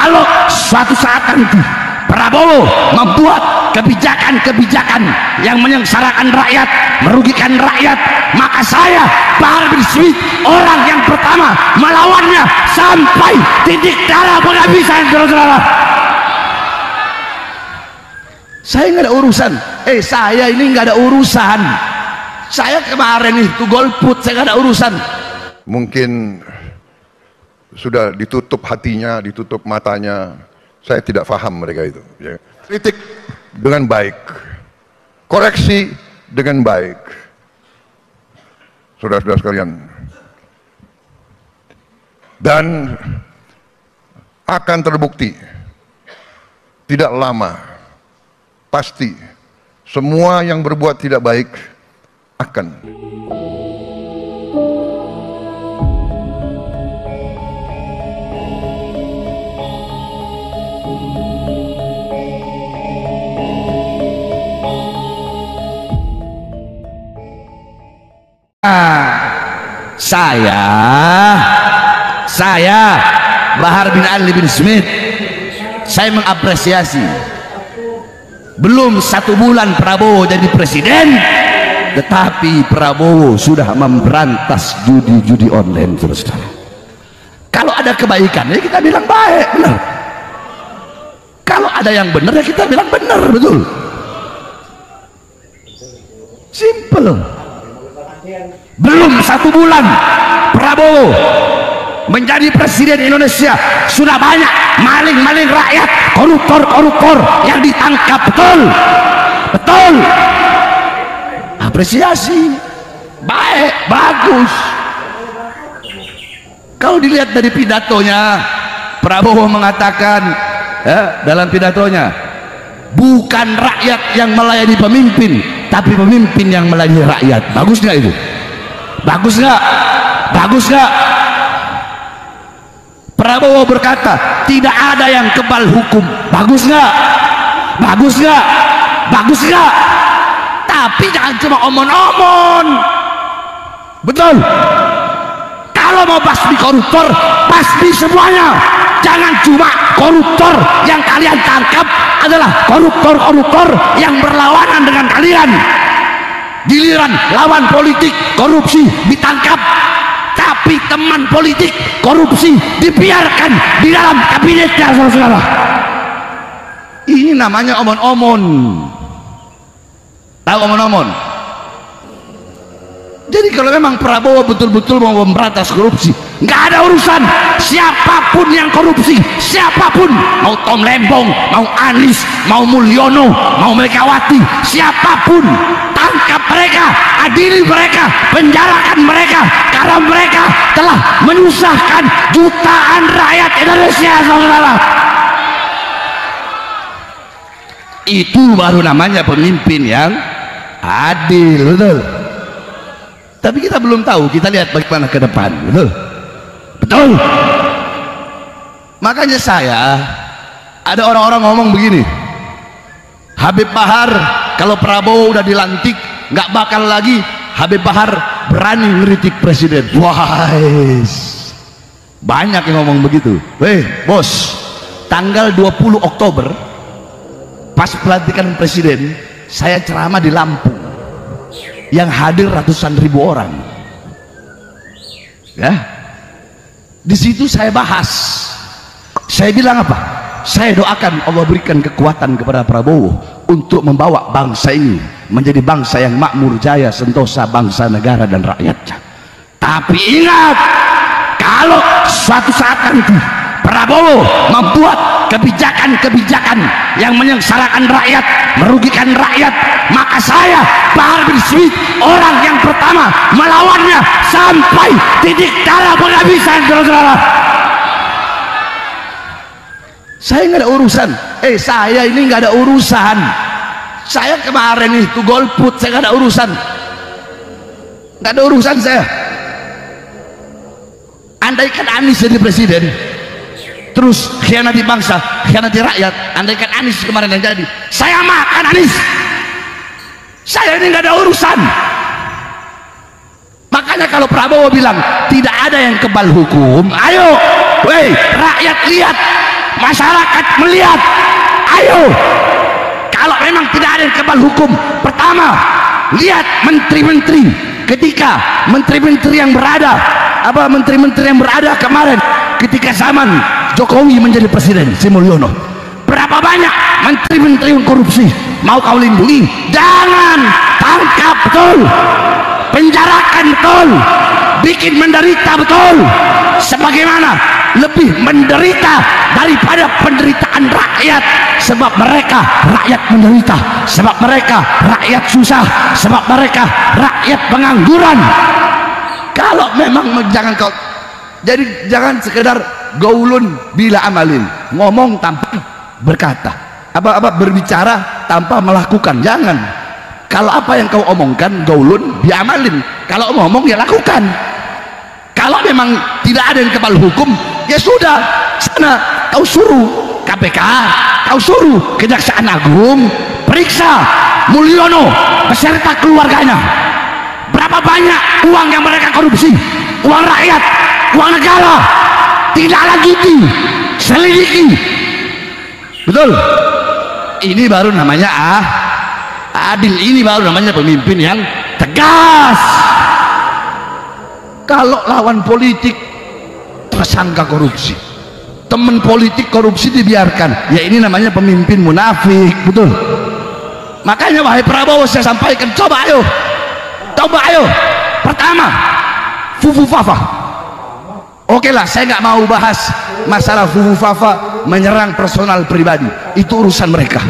Kalau suatu saat nanti Prabowo membuat kebijakan-kebijakan yang menyengsarakan rakyat, merugikan rakyat, maka saya Bahar bin Smith orang yang pertama melawannya sampai titik darah penghabisan. Saudara-saudara, saya nggak ada urusan. Saya ini nggak ada urusan. Saya kemarin itu golput, saya nggak ada urusan. Mungkin sudah ditutup hatinya, ditutup matanya. Saya tidak paham mereka itu. Kritik dengan baik, koreksi dengan baik. Saudara-saudara sekalian, dan akan terbukti tidak lama, pasti semua yang berbuat tidak baik akan saya Bahar bin Ali bin Smith, saya mengapresiasi belum 1 bulan Prabowo jadi presiden, tetapi Prabowo sudah memberantas judi-judi online. Saudara, kalau ada kebaikan ya kita bilang baik, benar. Kalau ada yang benar ya kita bilang benar, betul. Simple. Belum 1 bulan Prabowo menjadi presiden Indonesia, sudah banyak maling-maling rakyat, koruptor-koruptor yang ditangkap. Betul, apresiasi, baik, bagus. Kalau dilihat dari pidatonya, Prabowo mengatakan dalam pidatonya, bukan rakyat yang melayani pemimpin, tapi pemimpin yang melayani rakyat. Bagus nggak itu? Bagus nggak? Bagus nggak? Prabowo berkata tidak ada yang kebal hukum. Bagus nggak? Bagus nggak? Bagus nggak? Tapi jangan cuma omon-omon. Betul. Kalau mau basmi koruptor, basmi semuanya. Jangan cuma koruptor yang kalian tangkap adalah koruptor-koruptor yang berlawanan dengan kalian. Giliran lawan politik korupsi ditangkap, tapi teman politik korupsi dibiarkan di dalam kabinetnya. Saudara, ini namanya omon-omon. Tahu omon-omon? Jadi kalau memang Prabowo betul-betul mau memberantas korupsi, nggak ada urusan siapapun yang korupsi, siapapun, mau Tom Lembong, mau Anies, mau Mulyono, mau Megawati, siapapun, tangkap mereka, adili mereka, penjarakan mereka, karena mereka telah menyusahkan jutaan rakyat Indonesia. Saudara, itu baru namanya pemimpin yang adil. Betul. Tapi kita belum tahu, kita lihat bagaimana ke depan. Betul, betul. Makanya ada orang-orang ngomong begini, Habib Bahar kalau Prabowo udah dilantik nggak bakal lagi Habib Bahar berani ngeritik presiden. Wah, banyak yang ngomong begitu. Bos, tanggal 20 Oktober pas pelantikan presiden, saya ceramah di Lampung yang hadir ratusan ribu orang. Ya, di situ saya bahas, saya bilang apa? Saya doakan Allah berikan kekuatan kepada Prabowo untuk membawa bangsa ini menjadi bangsa yang makmur, jaya, sentosa, bangsa, negara, dan rakyatnya. Tapi ingat, kalau suatu saat nanti Prabowo membuat kebijakan-kebijakan yang menyengsarakan rakyat, merugikan rakyat, maka saya Bahar bin Smith orang yang pertama melawannya sampai titik darah penghabisan. Saudara, saya nggak ada urusan. Saya ini nggak ada urusan. Saya kemarin itu golput, saya nggak ada urusan. Nggak ada urusan saya. Andaikan Anies jadi presiden, terus khianati bangsa, khianati rakyat, andaikan Anies kemarin yang jadi, saya makan Anies. Saya ini nggak ada urusan. Makanya kalau Prabowo bilang tidak ada yang kebal hukum, ayo, rakyat lihat masyarakat melihat. Ayo, kalau memang tidak ada yang kebal hukum, pertama lihat menteri-menteri, ketika menteri-menteri yang berada kemarin ketika zaman Jokowi menjadi presiden, Sri Mulyono, berapa banyak menteri-menteri yang korupsi. Mau kau lindungi? Jangan, tangkap betul, penjarakan betul, bikin menderita betul, sebagaimana lebih menderita daripada penderitaan rakyat, sebab mereka rakyat menderita, sebab mereka rakyat susah, sebab mereka rakyat pengangguran. Kalau memang jangan kau, jadi jangan sekedar gaulun bila amalin, ngomong tanpa berkata, berbicara tanpa melakukan. Jangan. Kalau apa yang kau omongkan gaulun biamalin, kalau ngomong ya lakukan. Kalau memang tidak ada yang kebal hukum, ya sudah, sana kau suruh KPK, kau suruh Kejaksaan Agung periksa Mulyono beserta keluarganya. Berapa banyak uang yang mereka korupsi, uang rakyat, uang negara. Tidak lanjuti, selidiki. Betul? Ini baru namanya adil, ini baru namanya pemimpin yang tegas. Kalau lawan politik tersangka korupsi, teman politik korupsi dibiarkan, ya ini namanya pemimpin munafik. Betul? Makanya wahai Prabowo, saya sampaikan, coba ayo. Pertama, Fufu Fafa. Oke lah, saya nggak mau bahas masalah Fufu Fafa menyerang personal pribadi, itu urusan mereka.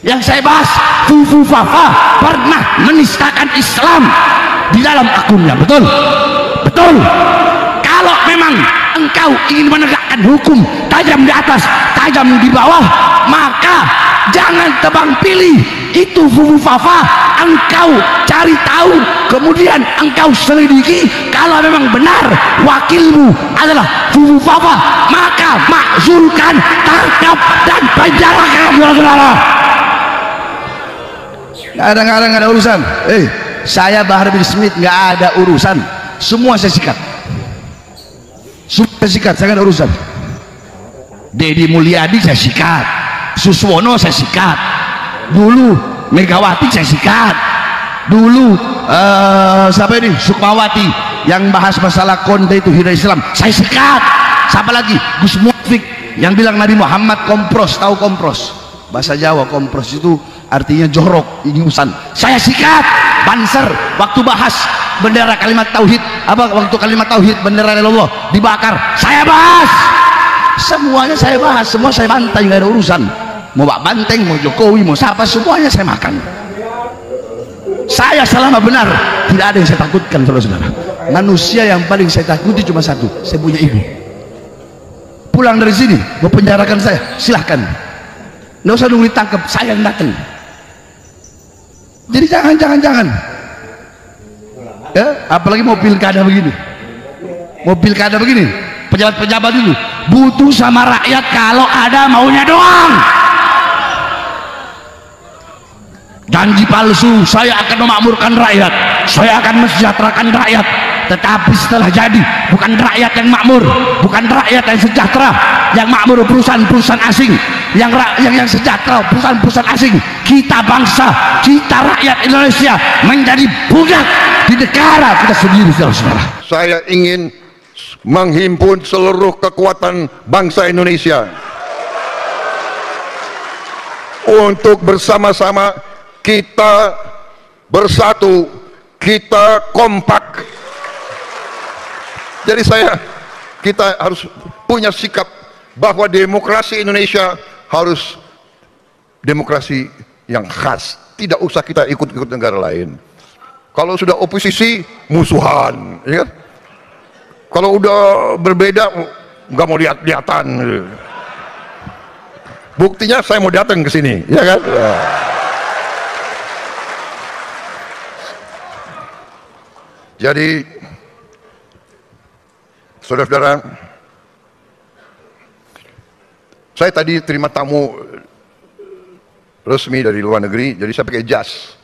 Yang saya bahas, Fufu Fafa pernah menistakan Islam di dalam akunnya. Betul? Kalau memang engkau ingin menegakkan hukum tajam di atas, tajam di bawah, maka jangan tebang pilih. Itu Fufu Fafa, engkau cari tahu, kemudian engkau selidiki. Kalau memang benar wakilmu adalah Fufu Fafa, maka makzulkan, tangkap dan penjarakan, saudara-saudara. Nggak ada urusan. Saya Bahar bin Smith nggak ada urusan. Semua saya sikat. Saya nggak ada urusan. Deddy Mulyadi saya sikat, Suswono saya sikat, dulu Megawati saya sikat, dulu siapa ini Sukmawati yang bahas masalah konde itu hidayah Islam saya sikat. Siapa lagi? Gus Mufiq yang bilang Nabi Muhammad kompros. Tahu kompros? Bahasa Jawa kompros itu artinya jorok, ingusan. Saya sikat. Banser waktu bahas bendera kalimat tauhid, waktu kalimat tauhid bendera Allah dibakar, saya bahas. Semuanya saya bahas, semua saya bantai, nggak ada urusan. Mau Pak Banteng, mau Jokowi, mau siapa, semuanya saya makan. Saya selama benar tidak ada yang saya takutkan, saudara-saudara. Manusia yang paling saya takuti cuma satu, saya punya ibu. Pulang dari sini mau penjarakan saya, silahkan, nggak usah nunggu ditangkap, saya yang datang. Jadi jangan ya, apalagi mau pilkada begini, pejabat-pejabat itu butuh sama rakyat kalau ada maunya doang. Janji palsu, saya akan memakmurkan rakyat, saya akan mensejahterakan rakyat, tetapi setelah jadi bukan rakyat yang makmur, bukan rakyat yang sejahtera. Yang makmur perusahaan-perusahaan asing, yang sejahtera perusahaan-perusahaan asing. Kita bangsa, kita rakyat Indonesia menjadi budak di negara kita sendiri, saudara-saudara. Saya ingin menghimpun seluruh kekuatan bangsa Indonesia untuk bersama-sama kita bersatu, kita kompak. Jadi kita harus punya sikap bahwa demokrasi Indonesia harus demokrasi yang khas. Tidak usah kita ikut-ikut negara lain. Kalau sudah oposisi, musuhan, ya kan? Kalau udah berbeda, nggak mau lihat-lihatan. Buktinya saya mau datang ke sini, ya kan? Jadi, saudara-saudara, saya tadi terima tamu resmi dari luar negeri, jadi saya pakai jas.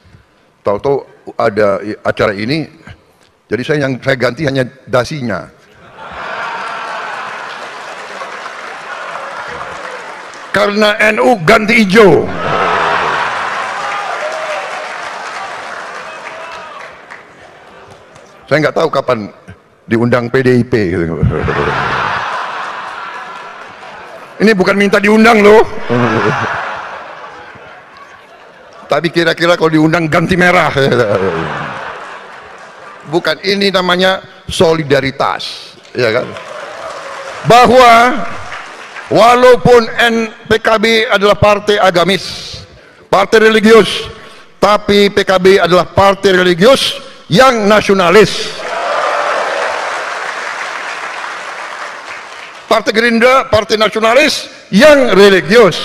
Tahu-tahu ada acara ini, jadi saya ganti hanya dasinya. karena NU ganti hijau. Saya nggak tahu kapan diundang PDIP. Ini bukan minta diundang loh. Tapi kira-kira kalau diundang ganti merah. Bukan, ini namanya solidaritas, ya kan? Bahwa walaupun PKB adalah partai agamis, partai religius, tapi PKB adalah partai religius yang nasionalis. Partai Gerindra, partai nasionalis yang religius.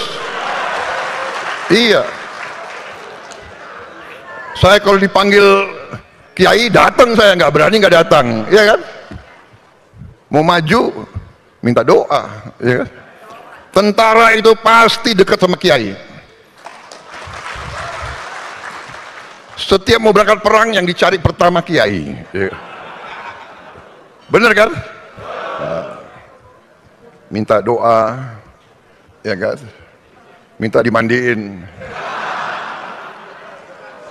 Iya. Saya kalau dipanggil kiai datang, saya nggak berani nggak datang, iya kan? Mau maju minta doa, iya kan? Tentara itu pasti dekat sama kiai. Setiap mau berangkat perang yang dicari pertama kiai, iya. Bener kan? Minta doa, ya kan? Minta dimandiin.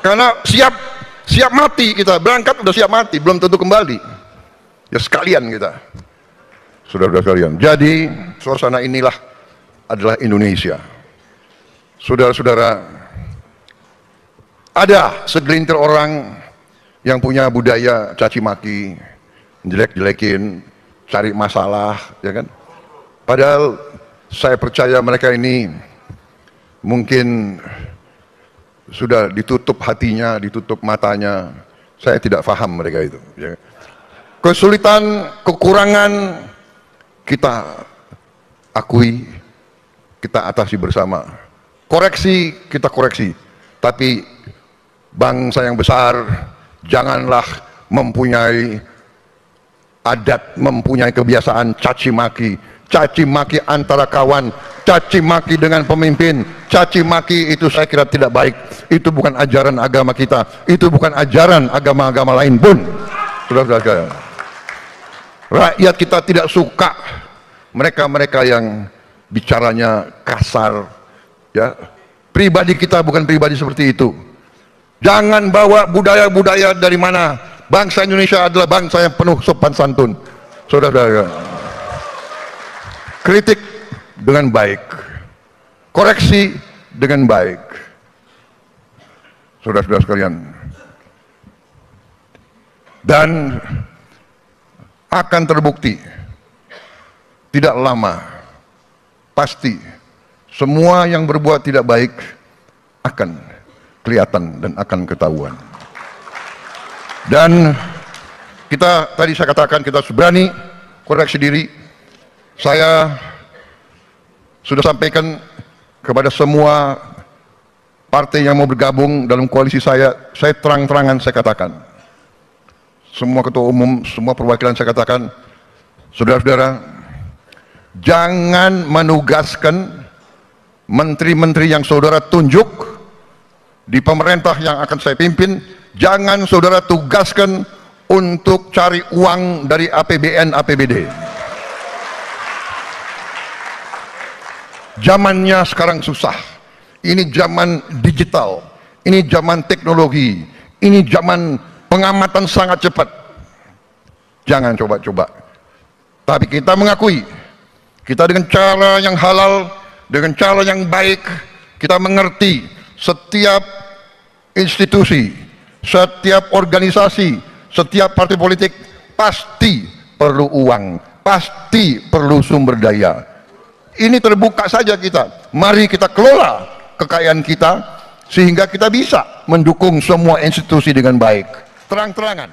Karena siap mati kita, berangkat udah siap mati, belum tentu kembali. Ya sekalian kita, saudara-saudara sekalian. Jadi suasana inilah adalah Indonesia. Saudara-saudara, ada segelintir orang yang punya budaya caci maki, jelek-jelekin, cari masalah, ya kan? Padahal saya percaya mereka ini mungkin sudah ditutup hatinya, ditutup matanya. Saya tidak paham mereka itu, ya. Kesulitan, kekurangan kita akui, kita atasi bersama. Koreksi, kita koreksi. Tapi bangsa yang besar janganlah mempunyai adat, mempunyai kebiasaan caci maki antara kawan, caci maki dengan pemimpin, caci maki itu saya kira tidak baik. Itu bukan ajaran agama kita, itu bukan ajaran agama-agama lain pun. Saudara-saudara, rakyat kita tidak suka mereka-mereka yang bicaranya kasar, ya. Pribadi kita bukan pribadi seperti itu. Jangan bawa budaya-budaya dari mana. Bangsa Indonesia adalah bangsa yang penuh sopan santun. Saudara-saudara, kritik dengan baik, koreksi dengan baik. Saudara-saudara sekalian, dan akan terbukti tidak lama, pasti semua yang berbuat tidak baik akan kelihatan dan akan ketahuan. Dan kita, tadi saya katakan, kita harus berani koreksi diri. Saya sudah sampaikan kepada semua partai yang mau bergabung dalam koalisi saya terang-terangan saya katakan, semua ketua umum, semua perwakilan saya katakan, saudara-saudara, jangan menugaskan menteri-menteri yang saudara tunjuk di pemerintah yang akan saya pimpin, jangan saudara tugaskan untuk cari uang dari APBN, APBD. Zamannya sekarang susah. Ini zaman digital, ini zaman teknologi, ini zaman pengamatan sangat cepat. Jangan coba-coba. Tapi kita mengakui, kita dengan cara yang halal, dengan cara yang baik, kita mengerti setiap institusi, setiap organisasi, setiap partai politik pasti perlu uang, pasti perlu sumber daya. Ini terbuka saja kita. Mari kita kelola kekayaan kita sehingga kita bisa mendukung semua institusi dengan baik, terang-terangan.